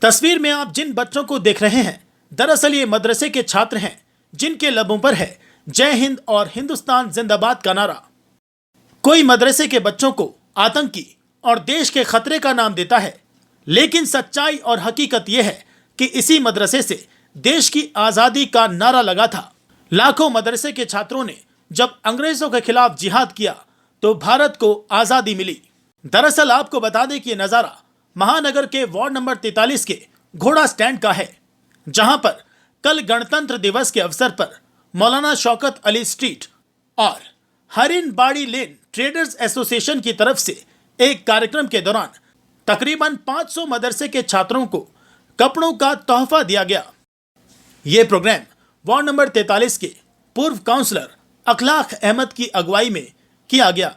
तस्वीर में आप जिन बच्चों को देख रहे हैं, दरअसल ये मदरसे के छात्र हैं जिनके लबों पर है जय हिंद और हिंदुस्तान जिंदाबाद का नारा। कोई मदरसे के बच्चों को आतंकी और देश के खतरे का नाम देता है, लेकिन सच्चाई और हकीकत यह है कि इसी मदरसे से देश की आज़ादी का नारा लगा था। लाखों मदरसे के छात्रों ने जब अंग्रेजों के खिलाफ जिहाद किया तो भारत को आज़ादी मिली। दरअसल आपको बता दें कि ये नज़ारा महानगर के वार्ड नंबर 43 के घोड़ा स्टैंड का है, जहां पर कल गणतंत्र दिवस के अवसर पर मौलाना शौकत अली स्ट्रीट और हरिन बाड़ी लेन ट्रेडर्स एसोसिएशन की तरफ से एक कार्यक्रम के दौरान तकरीबन 500 मदरसे के छात्रों को कपड़ों का तोहफा दिया गया। ये प्रोग्राम वार्ड नंबर 43 के पूर्व काउंसलर अखलाक अहमद की अगुवाई में किया गया,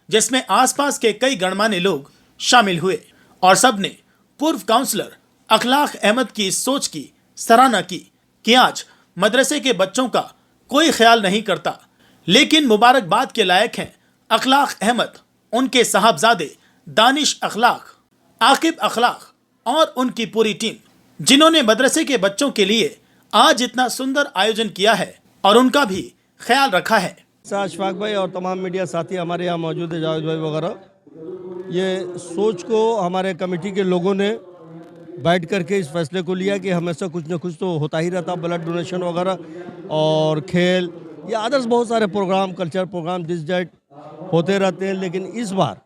जिसमें आसपास के कई गणमान्य लोग शामिल हुए और सबने पूर्व काउंसलर अखलाक अहमद की इस सोच की सराहना की कि आज मदरसे के बच्चों का कोई ख्याल नहीं करता, लेकिन मुबारकबाद के लायक हैं अखलाक अहमद, उनके साहबजादे दानिश अखलाक, आकिब अखलाक और उनकी पूरी टीम, जिन्होंने मदरसे के बच्चों के लिए आज इतना सुंदर आयोजन किया है और उनका भी ख्याल रखा है। अशफाक भाई और तमाम मीडिया साथी हमारे यहाँ मौजूद है, जावेद भाई वगैरह, ये सोच को हमारे कमेटी के लोगों ने बैठ करके इस फैसले को लिया कि हमेशा कुछ न कुछ तो होता ही रहता, ब्लड डोनेशन वगैरह और खेल या अदर्स बहुत सारे program, culture program this date होते रहते हैं। लेकिन इस बार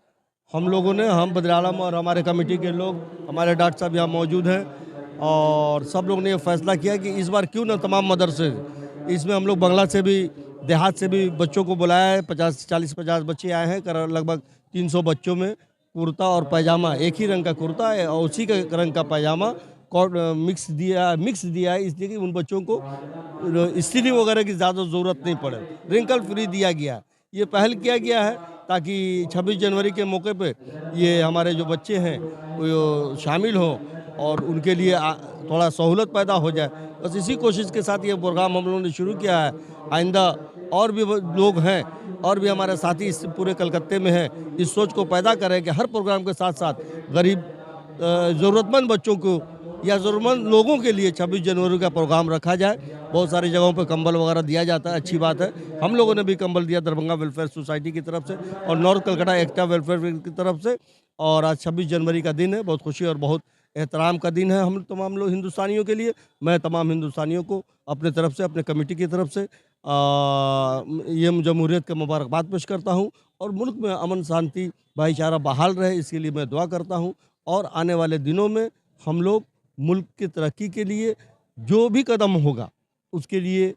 हम लोगों ने, हम बद्र आलम और हमारे कमेटी के लोग, हमारे डॉक्टर साहब यहाँ मौजूद हैं और सब लोग ने ये फैसला किया कि इस बार क्यों ना तमाम मदरसे, इसमें हम लोग बंगला से भी, देहात से भी बच्चों को बुलाया है। 40-50 बच्चे आए हैं, लगभग 300 बच्चों में कुर्ता और पैजामा, एक ही रंग का कुर्ता है और उसी का रंग का पैजामा मिक्स दिया है, इसलिए कि उन बच्चों को स्त्री वगैरह की ज़्यादा ज़रूरत नहीं पड़े, रिंकल फ्री दिया गया है। ये पहल किया गया है ताकि 26 जनवरी के मौके पे ये हमारे जो बच्चे हैं वो शामिल हों और उनके लिए थोड़ा सहूलत पैदा हो जाए। बस इसी कोशिश के साथ ये प्रोग्राम हम लोगों ने शुरू किया है। आइंदा और भी लोग हैं और भी हमारे साथी इस पूरे कलकत्ते में हैं, इस सोच को पैदा करें कि हर प्रोग्राम के साथ साथ गरीब ज़रूरतमंद बच्चों को या ज़रूरतमंद लोगों के लिए 26 जनवरी का प्रोग्राम रखा जाए। बहुत सारी जगहों पर कंबल वगैरह दिया जाता है, अच्छी बात है। हम लोगों ने भी कंबल दिया दरभंगा वेलफेयर सोसाइटी की तरफ से और नॉर्थ कलकत्ता एक्टा वेलफेयर की तरफ से। और आज 26 जनवरी का दिन है, बहुत खुशी और बहुत एहतराम का दिन है हम तमाम लोग हिंदुस्तानियों के लिए। मैं तमाम हिंदुस्तानियों को अपने तरफ से, अपने कमेटी की तरफ से ये जमहूरियत के मुबारकबाद पेश करता हूँ और मुल्क में अमन शांति भाईचारा बहाल रहे, इसके लिए मैं दुआ करता हूँ। और आने वाले दिनों में हम लोग मुल्क की तरक्की के लिए जो भी कदम होगा उसके लिए,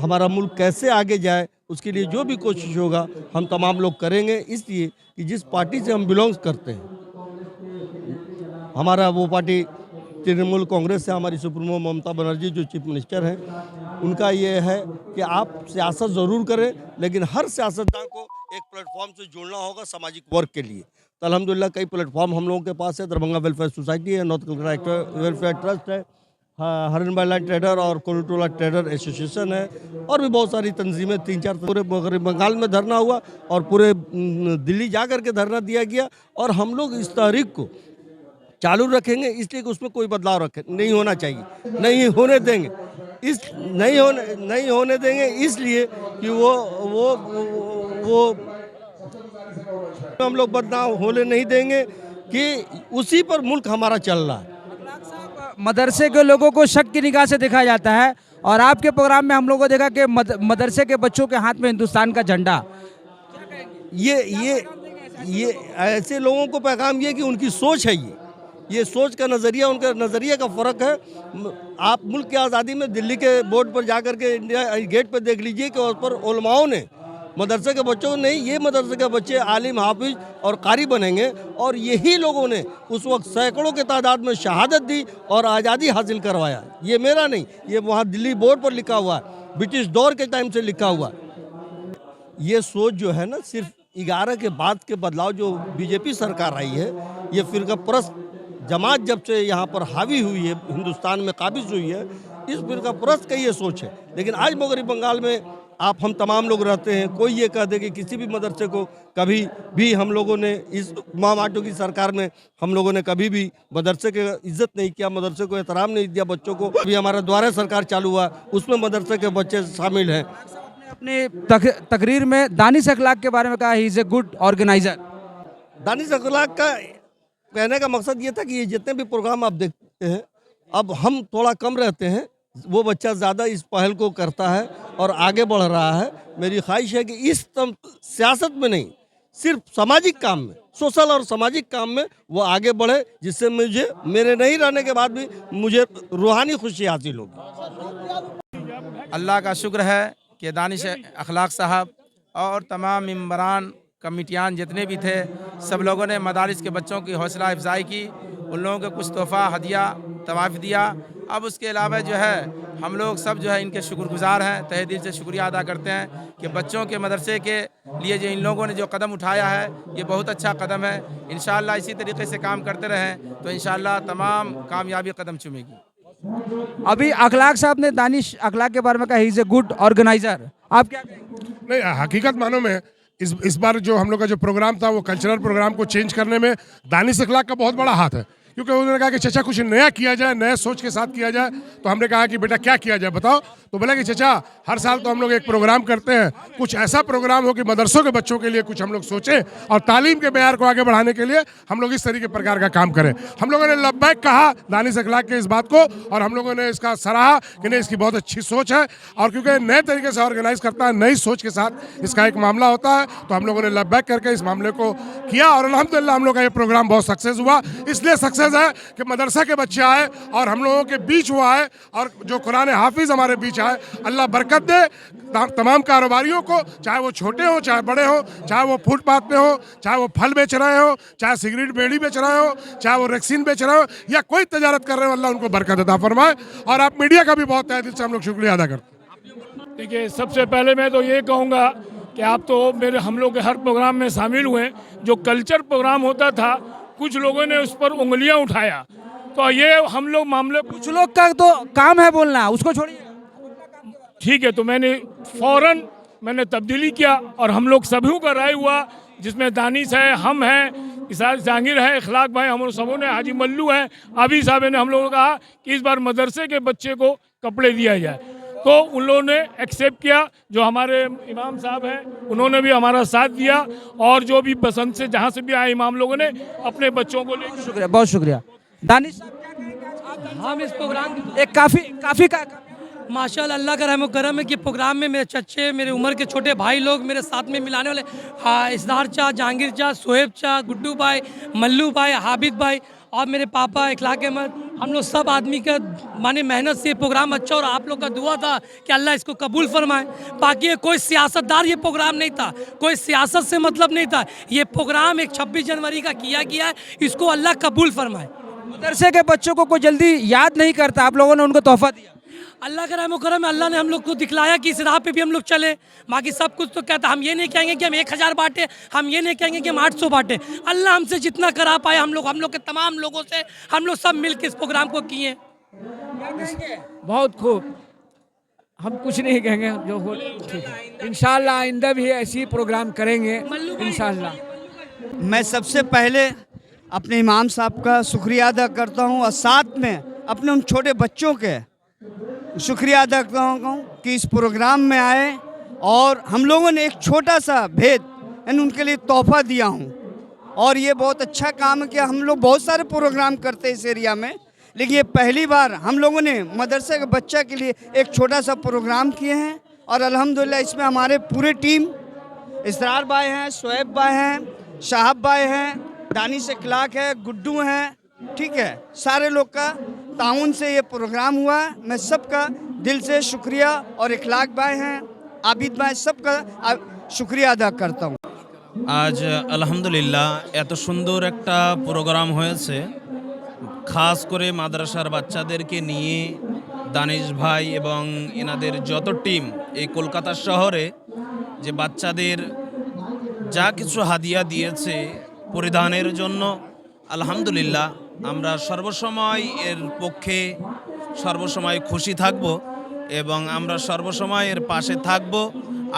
हमारा मुल्क कैसे आगे जाए उसके लिए जो भी कोशिश होगा हम तमाम लोग करेंगे। इसलिए कि जिस पार्टी से हम बिलोंग्स करते हैं, हमारा वो पार्टी तृणमूल कांग्रेस से हमारी सुप्रीमो ममता बनर्जी जो चीफ मिनिस्टर हैं, उनका ये है कि आप सियासत ज़रूर करें लेकिन हर सियासतदान को एक प्लेटफॉर्म से जोड़ना होगा सामाजिक वर्क के लिए। तो अल्हम्दुलिल्लाह कई प्लेटफॉर्म हम लोगों के पास है। दरभंगा वेलफेयर सोसाइटी है, नॉर्थ कलकत्ता वेलफेयर ट्रस्ट है, हरिन बाड़ी लेन ट्रेडर और कोलटोला ट्रेडर एसोसिएशन है और भी बहुत सारी तंजीमें, 3-4 पूरे बंगाल में धरना हुआ और पूरे दिल्ली जा कर के धरना दिया गया। और हम लोग इस तहरीक को चालू रखेंगे, इसलिए कि उसमें कोई बदलाव नहीं होना चाहिए, नहीं होने देंगे, नहीं होने देंगे इसलिए कि वो हम लोग बदलाव होने नहीं देंगे कि उसी पर मुल्क हमारा चल रहा है। मदरसे के लोगों को शक की निगाह से देखा जाता है और आपके प्रोग्राम में हम लोगों को देखा कि मदरसे के बच्चों के हाथ में हिंदुस्तान का झंडा। ये ऐसे लोगों को पैगाम ये कि उनकी सोच है, ये सोच का नज़रिया, उनका नज़रिया का फ़र्क है। आप मुल्क की आज़ादी में दिल्ली के बोर्ड पर जाकर के इंडिया गेट पर देख लीजिए कि उस पर उलमाओं ने मदरसे के बच्चों को नहीं, ये मदरसे के बच्चे आलिम, हाफिज और कारी बनेंगे। और यही लोगों ने उस वक्त सैकड़ों के तादाद में शहादत दी और आज़ादी हासिल करवाया। ये मेरा नहीं, ये वहाँ दिल्ली बोर्ड पर लिखा हुआ है, ब्रिटिश दौर के टाइम से लिखा हुआ। ये सोच जो है ना, सिर्फ 11 के बाद के बदलाव जो बीजेपी सरकार आई है, ये फिरका परस्त जमात जब से यहाँ पर हावी हुई है, हिंदुस्तान में काबिज हुई है, इस फिरका परस्त का ये सोच है। लेकिन आज मगरबी बंगाल में आप हम तमाम लोग रहते हैं, कोई ये कह दे कि किसी भी मदरसे को कभी भी हम लोगों ने इस इमाम आटो की सरकार में हम लोगों ने कभी भी मदरसे के इज्जत नहीं किया, मदरसे को एहतराम नहीं दिया। बच्चों को अभी हमारा द्वारा सरकार चालू हुआ, उसमें मदरसे के बच्चे शामिल हैं। अपने तकरीर में दानिश अखलाक के बारे में कहा he is a good organiser. Danish अखलाक का कहने का मकसद ये था कि ये जितने भी प्रोग्राम आप देखते हैं, अब हम थोड़ा कम रहते हैं, वो बच्चा ज़्यादा इस पहल को करता है और आगे बढ़ रहा है। मेरी ख्वाहिश है कि इस सियासत में नहीं, सिर्फ सामाजिक काम में, सोशल और सामाजिक काम में वो आगे बढ़े, जिससे मुझे मेरे नहीं रहने के बाद भी मुझे रूहानी खुशी हासिल होगी। अल्लाह का शुक्र है कि दानिश अखलाक साहब और तमाम मेंबरान कमिटियान जितने भी थे, सब लोगों ने मदारिस के बच्चों की हौसला अफजाई की, उन लोगों को कुछ तोहफ़ा हदिया तवाफ़ दिया। अब उसके अलावा जो है हम लोग सब जो है इनके शुक्रगुजार हैं, तहे दिल से शुक्रिया अदा करते हैं कि बच्चों के मदरसे के लिए जो इन लोगों ने जो कदम उठाया है ये बहुत अच्छा कदम है। इंशाअल्लाह इसी तरीके से काम करते रहें तो इंशाअल्लाह तमाम कामयाबी कदम चूमेगी। अभी अखलाक साहब ने दानिश अखलाक के बारे में कहा he is a good organiser, आप क्या कहेंगे? नहीं, हकीकत मानो में इस बार जो हम लोग का जो प्रोग्राम था वो कल्चरल प्रोग्राम को चेंज करने में दानिश अखलाक का बहुत बड़ा हाथ है, क्योंकि उन्होंने कहा कि चचा कुछ नया किया जाए, नए सोच के साथ किया जाए। तो हमने कहा कि बेटा क्या किया जाए बताओ, तो बोला कि चचा हर साल तो हम लोग एक प्रोग्राम करते हैं, कुछ ऐसा प्रोग्राम हो कि मदरसों के बच्चों के लिए कुछ हम लोग सोचें और तालीम के मेयार को आगे बढ़ाने के लिए हम लोग इस तरीके प्रकार का काम करें। हम लोगों ने लब्बैक कहा दानिश अखलाक के इस बात को और हम लोगों ने इसका सराहा कि नहीं इसकी बहुत अच्छी सोच है, और क्योंकि नए तरीके से ऑर्गेनाइज करता है, नई सोच के साथ इसका एक मामला होता है, तो हम लोगों ने लब्बैक करके इस मामले को किया और अल्हम्दुलिल्लाह हम लोग का ये प्रोग्राम बहुत सक्सेस हुआ। इसलिए सक्सेस है कि मदरसा के बच्चे आए और हम लोगों के बीच वो आए, और जो कुरान हाफिज हमारे बीच आए, अल्लाह बरकत दे तमाम कारोबारियों को, चाहे वो छोटे हो चाहे बड़े हो, चाहे वो फुटपाथ पे हो, चाहे वो फल बेच रहे हो, चाहे सिगरेट बेड़ी बेच रहे हो, चाहे वो वैक्सीन बेच रहे हो या कोई तजारत कर रहे हो, अल्लाह उनको बरकत अता फरमाए। और आप मीडिया का भी बहुत तहे दिल से हम लोग शुक्रिया अदा करते हैं। देखिए, सबसे पहले मैं तो ये कहूँगा कि आप तो हम लोग के हर प्रोग्राम में शामिल हुए। जो कल्चर प्रोग्राम होता था कुछ लोगों ने उस पर उंगलियां उठाया, तो ये हम लोग मामले कुछ लोग का तो काम है बोलना, उसको छोड़िए। ठीक है, तो मैंने तब्दीली किया और हम लोग सभी का राय हुआ, जिसमें दानिश है, हम हैं, इसार जहांगीर है, इखलाक भाई, हम सबों ने, हाजी मल्लू है, आबी साहब ने, हम लोगों ने कहा कि इस बार मदरसे के बच्चे को कपड़े दिया जाए। तो उन लोगों ने एक्सेप्ट किया। जो हमारे इमाम साहब हैं उन्होंने भी हमारा साथ दिया, और जो भी बसंत से जहाँ से भी आए इमाम लोगों ने अपने बच्चों को लेकर। शुक्रिया, बहुत शुक्रिया। दानिश साहब क्या कहेंगे? हम इस प्रोग्राम एक काफ़ी माशाल्लाह अल्लाह का रहम करम है कि प्रोग्राम में मेरे चच्चे, मेरे उम्र के छोटे भाई लोग मेरे साथ में मिलाने वाले, इसदार चा, जहांगीर चा, सोहेब चा, गुड्डू भाई, मल्लू भाई, हाबिद भाई और मेरे पापा इखलाक अहमद, हम लोग सब आदमी का माने मेहनत से प्रोग्राम अच्छा, और आप लोग का दुआ था कि अल्लाह इसको कबूल फरमाए। बाकी ये कोई सियासतदार ये प्रोग्राम नहीं था, कोई सियासत से मतलब नहीं था, ये प्रोग्राम एक 26 जनवरी का किया गया है, इसको अल्लाह कबूल फरमाए। मदरसे के बच्चों को कोई जल्दी याद नहीं करता, आप लोगों ने उनको तोहफा दिया। अल्लाह का रहम करम, अल्लाह ने हम लोग को दिखलाया कि इस राह पे भी हम लोग चले। बाकी सब कुछ तो कहता, हम ये नहीं कहेंगे कि हम 1000 बांटे, हम ये नहीं कहेंगे कि हम 800 बांटे। अल्लाह हमसे जितना करा पाए, हम लोग के तमाम लोगों से हम लोग सब मिल के इस प्रोग्राम को किए। बहुत खूब, हम कुछ नहीं कहेंगे, जो हो ठीक है। इंशाल्लाह आइंदा भी ऐसी प्रोग्राम करेंगे इंशाल्लाह। मैं सबसे पहले अपने इमाम साहब का शुक्रिया अदा करता हूँ, और साथ में अपने उन छोटे बच्चों के शुक्रिया अदा करता हूँ कि इस प्रोग्राम में आए और हम लोगों ने एक छोटा सा भेद यानी उनके लिए तोहफा दिया हूँ। और ये बहुत अच्छा काम है कि हम लोग बहुत सारे प्रोग्राम करते हैं इस एरिया में, लेकिन ये पहली बार हम लोगों ने मदरसे के बच्चा के लिए एक छोटा सा प्रोग्राम किए हैं। और अल्हम्दुलिल्लाह इसमें हमारे पूरे टीम, इसरार भाई हैं, शोएब भाई हैं, शाहब भाई हैं, दानिश अखलाक है, गुड्डू हैं, ठीक है, सारे लोग का ताउन से ये प्रोग्राम हुआ है। मैं सबका दिल से शुक्रिया, और इखलाक भाई हैं, आबिद भाई, सबका शुक्रिया अदा करता हूँ। आज আলহামদুলিল্লাহ এত সুন্দর একটা প্রোগ্রাম হয়েছে, খাস করে মাদ্রাসার বাচ্চাদেরকে নিয়ে দানিশ ভাই এবং এনাদের যত টিম এই কলকাতা শহরে যে বাচ্চাদের যা কিছু হাদিয়া দিয়েছে পরিধানের জন্য, আলহামদুলিল্লাহ আমরা সর্বসময় এর পক্ষে সর্বসময় খুশি থাকব এবং আমরা সর্বসময় এর পাশে থাকব।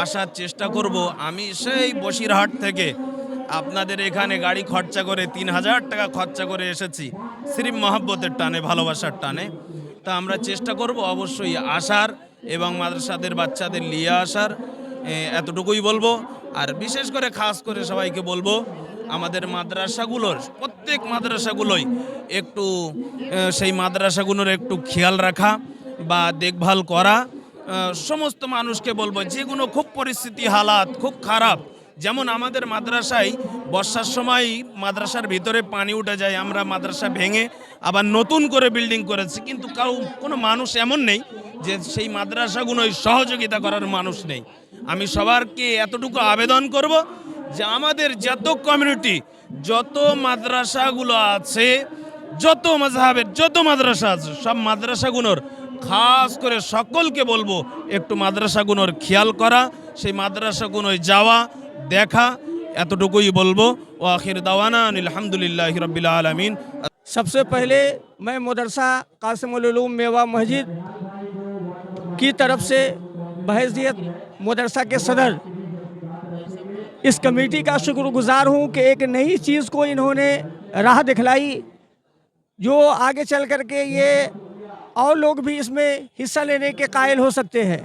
আসার চেষ্টা করব। আমি সেই বসিরহাট থেকে আপনাদের এখানে গাড়ি খরচা করে ৩,০০০ টাকা খরচা করে এসেছি সিরিফ মহব্বতের টানে, ভালোবাসার টানে। তা আমরা চেষ্টা করব অবশ্যই আসার এবং মাদ্রাসাদের বাচ্চাদের নিয়ে আসার, এতটুকুই বলবো। আর বিশেষ করে খাস করে সবাইকে বলবো আমাদের মাদ্রাসাগুলোর, প্রত্যেক মাদ্রাসাগুলোই একটু সেই মাদ্রাসাগুলোর একটু খেয়াল রাখা বা দেখভাল করা। সমস্ত মানুষকে বলবো যে কোনো খুব পরিস্থিতি হালাত খুব খারাপ, যেমন আমাদের মাদ্রাসায় বর্ষার সময় মাদ্রাসার ভিতরে পানি উঠে যায়, আমরা মাদ্রাসা ভেঙে আবার নতুন করে বিল্ডিং করেছি, কিন্তু কোনো মানুষ এমন নেই যে সেই মাদ্রাসাগুলোই সহযোগিতা করার মানুষ নেই। আমি সবারকে এতটুকু আবেদন করব যে আমাদের যত কমিউনিটি, যত মাদ্রাসাগুলো আছে, যত মাযহাবের যত মাদ্রাসা আছে, সব মাদ্রাসাগুলোর খাস করে সকলকে বলবো একটু মাদ্রাসাগুলোর খেয়াল করা, সেই মাদ্রাসাগুলোয় যাওয়া দেখা, এতটুকুই বলবো। ও আখির দাওয়ানা আলহামদুলিল্লাহি রাব্বিল আলামিন। सबसे पहले मैं मदरसा कासिमुल उलूम मेवा मस्जिद की तरफ से बहैसियत मदरसा के सदर इस कमेटी का शुक्रगुजार हूँ कि एक नई चीज़ को इन्होंने राह दिखलाई, जो आगे चल कर के ये और लोग भी इसमें हिस्सा लेने के कायल हो सकते हैं।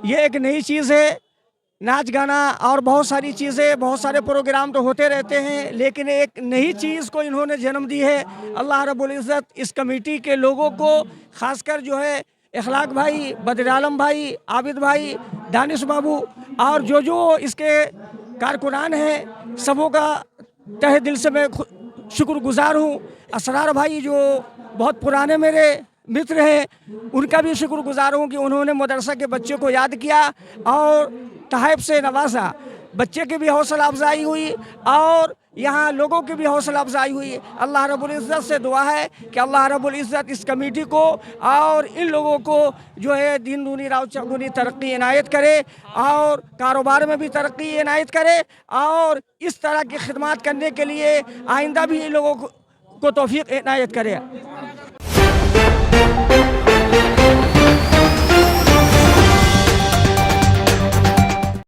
ये एक नई चीज़ है। नाच गाना और बहुत सारी चीज़ें, बहुत सारे प्रोग्राम तो होते रहते हैं, लेकिन एक नई चीज़ को इन्होंने जन्म दी है। अल्लाह रब्बुल इज़्ज़त इस कमेटी के लोगों को, ख़ासकर जो है इखलाक भाई, बदर आलम भाई, आबिद भाई, दानिश बाबू और जो इसके कारकुनान हैं, सबों का तहे दिल से मैं शुक्रगुजार हूँ। असरार भाई जो बहुत पुराने मेरे मित्र हैं, उनका भी शुक्रगुजार हूँ कि उन्होंने मदरसा के बच्चों को याद किया और तहफ़ से नवाजा। बच्चे की भी हौसला अफजाई हुई और यहाँ लोगों की भी हौसला अफजाई हुई। अल्लाह रब्बुल इज़्ज़त से दुआ है कि अल्लाह रब्बुल इज़्ज़त इस कमेटी को और इन लोगों को जो है दिन दूनी रात चौगुनी तरक्की इनायत करे और कारोबार में भी तरक्की इनायत करे और इस तरह की खिदमत करने के लिए आइंदा भी इन लोगों को तौफीक इनायत करे।